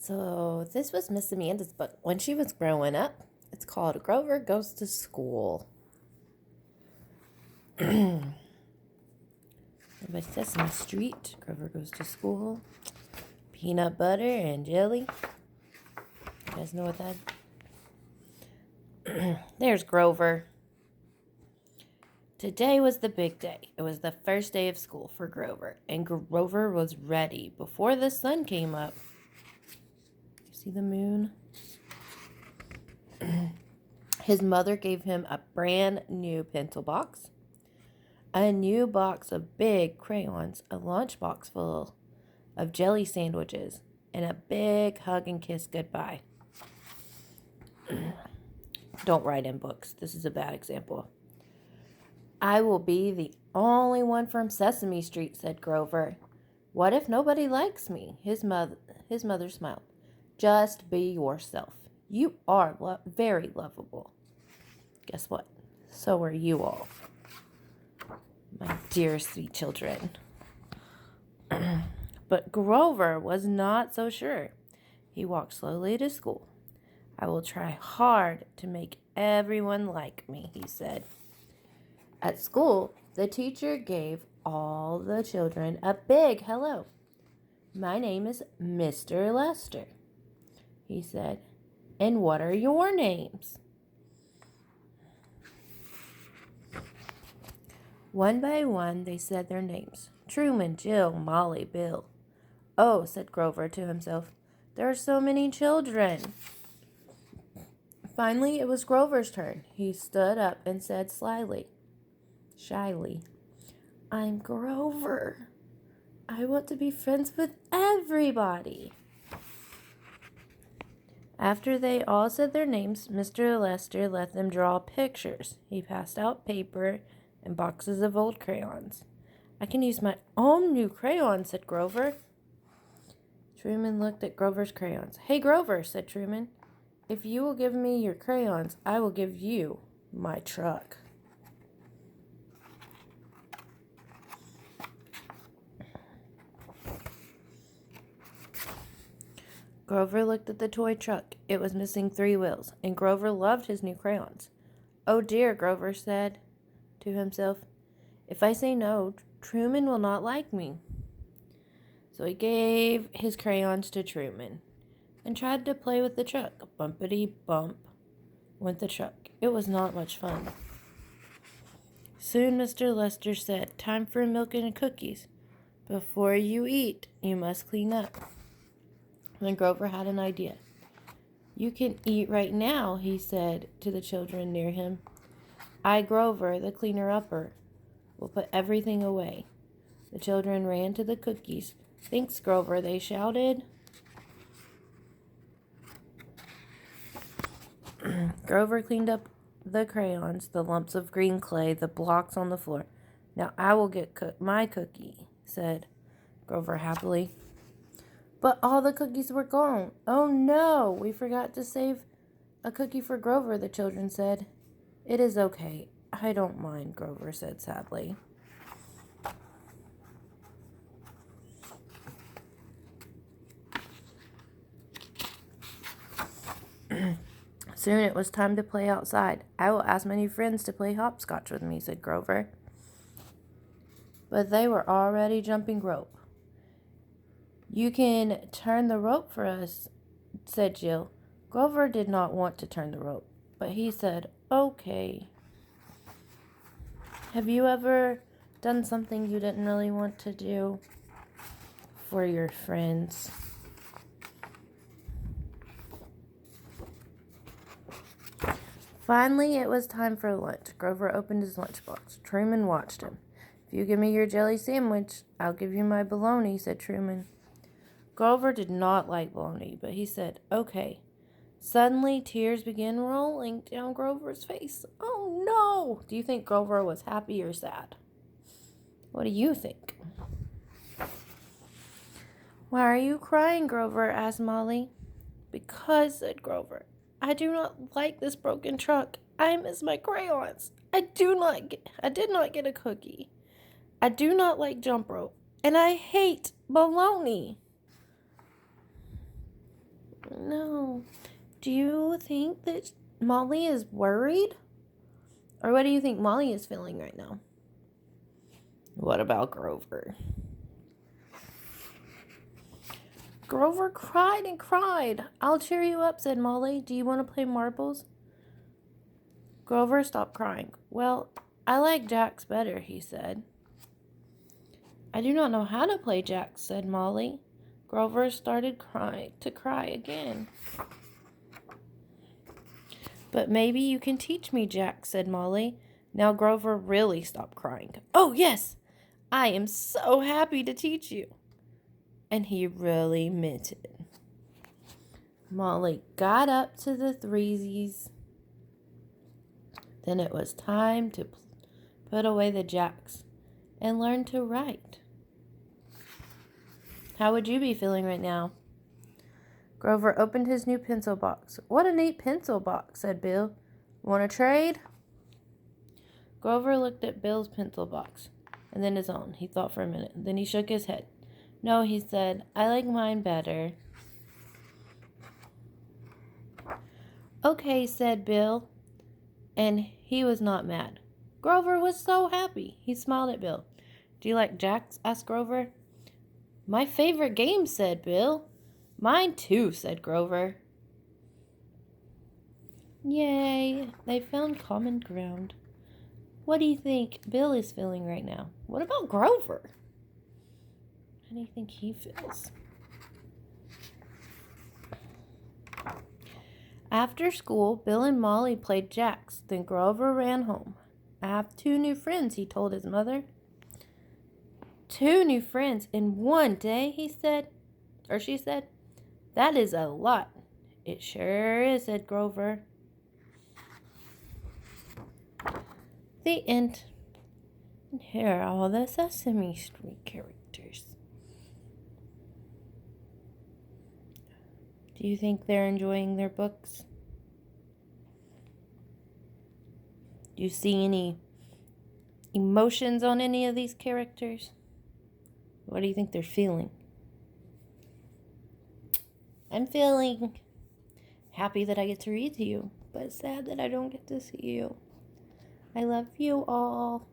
So this was Miss Amanda's book when she was growing up. It's called Grover Goes to School. By Sesame Street. Grover goes to school. Peanut butter and jelly. You guys know what that? There's Grover. Today was the big day. It was the first day of school for Grover, and Grover was ready before the sun came up. You see the moon? His mother gave him a brand new pencil box, a new box of big crayons, a lunchbox full of jelly sandwiches, and a big hug and kiss goodbye. Don't write in books. This is a bad example. I will be the only one from Sesame Street, said Grover. What if nobody likes me? His mother smiled. Just be yourself. You are very lovable. Guess what? So are you all, my dear sweet children. But Grover was not so sure. He walked slowly to school. I will try hard to make everyone like me, he said. At school, the teacher gave all the children a big hello. My name is Mr. Lester, he said. And what are your names? One by one, they said their names. Truman, Jill, Molly, Bill. Oh, said Grover to himself, there are so many children. Finally, it was Grover's turn. He stood up and said shyly, I'm Grover. I want to be friends with everybody. After they all said their names, Mr. Lester let them draw pictures. He passed out paper and boxes of old crayons. I can use my own new crayons, said Grover. Truman looked at Grover's crayons. Hey, Grover, said Truman. If you will give me your crayons, I will give you my truck. Grover looked at the toy truck. It was missing 3 wheels, and Grover loved his new crayons. Oh dear, Grover said to himself. If I say no, Truman will not like me. So he gave his crayons to Truman and tried to play with the truck. Bumpity bump went the truck. It was not much fun. Soon Mr. Lester said, Time for milk and cookies. Before you eat, you must clean up. Then Grover had an idea. You can eat right now, he said to the children near him. I, Grover, the cleaner-upper, will put everything away. The children ran to the cookies. Thanks, Grover, they shouted. Grover cleaned up the crayons, the lumps of green clay, the blocks on the floor. Now I will get my cookie, said Grover happily. But all the cookies were gone. Oh no, we forgot to save a cookie for Grover, the children said. It is okay. I don't mind, Grover said sadly. Soon it was time to play outside. I will ask my new friends to play hopscotch with me, said Grover. But they were already jumping rope. You can turn the rope for us, said Jill. Grover did not want to turn the rope, but he said, okay. Have you ever done something you didn't really want to do for your friends? Finally, it was time for lunch. Grover opened his lunchbox. Truman watched him. If you give me your jelly sandwich, I'll give you my bologna, said Truman. Grover did not like bologna, but he said, okay. Suddenly, tears began rolling down Grover's face. Oh, no! Do you think Grover was happy or sad? What do you think? Why are you crying, Grover? Asked Molly. Because, said Grover, I do not like this broken truck. I miss my crayons. I did not get a cookie. I do not like jump rope. And I hate bologna. Do you think that Molly is worried? Or what do you think Molly is feeling right now? What about Grover? Grover cried and cried. I'll cheer you up, said Molly. Do you want to play marbles? Grover stopped crying. Well, I like jacks better, he said. I do not know how to play jacks, said Molly. Grover started to cry again. But maybe you can teach me, Jack, said Molly. Now Grover really stopped crying. Oh, yes! I am so happy to teach you. And he really meant it. Molly got up to the threesies. Then it was time to put away the jacks and learn to write. How would you be feeling right now? Grover opened his new pencil box. What a neat pencil box, said Bill. Want to trade? Grover looked at Bill's pencil box and then his own. He thought for a minute. Then he shook his head. No, he said, I like mine better. Okay, said Bill, and he was not mad. Grover was so happy. He smiled at Bill. Do you like jacks? Asked Grover. My favorite game, said Bill. Mine too, said Grover. Yay, they found common ground. What do you think Bill is feeling right now? What about Grover? How do you think he feels? After school, Bill and Molly played jacks. Then Grover ran home. I have 2 new friends, he told his mother. 2 new friends in one day, he said, or she said. That is a lot. It sure is, said Grover. The end. And here are all the Sesame Street characters. Do you think they're enjoying their books? Do you see any emotions on any of these characters? What do you think they're feeling? I'm feeling happy that I get to read to you, but sad that I don't get to see you. I love you all.